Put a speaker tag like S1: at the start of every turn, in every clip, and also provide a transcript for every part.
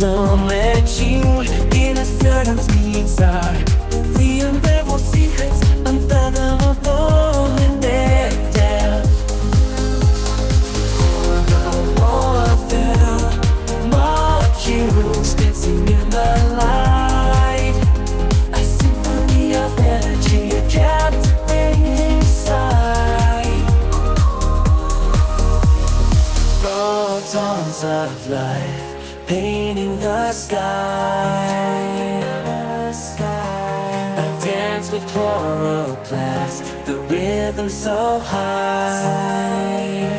S1: molecule in a certain inside. We unravel secrets unfathomable in their depth. All of them molecules dancing in the light. A symphony of energy captivating sight. Photons of life painting the sky. A dance with chloroplast, the rhythm so high.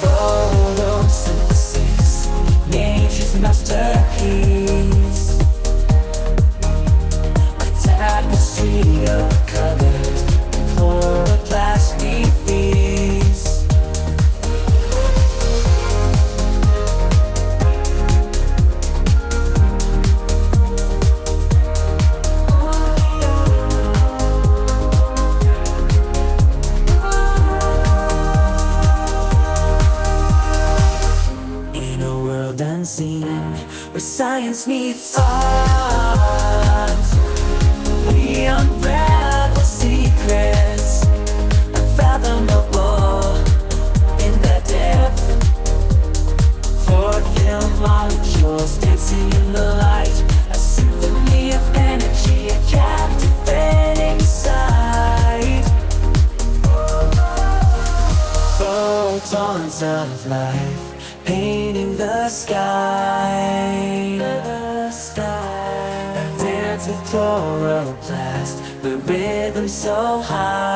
S1: Photosynthesis, nature's masterpiece. A tapestry of colors, chloroplast feast. Unseen, where science meets art, we unravel secrets unfathomable in the depth. Chlorophyll molecules dancing in the light, a symphony of energy, a captivating sight. Photons of life painting the sky. A dance with chloroplast, the rhythm so high.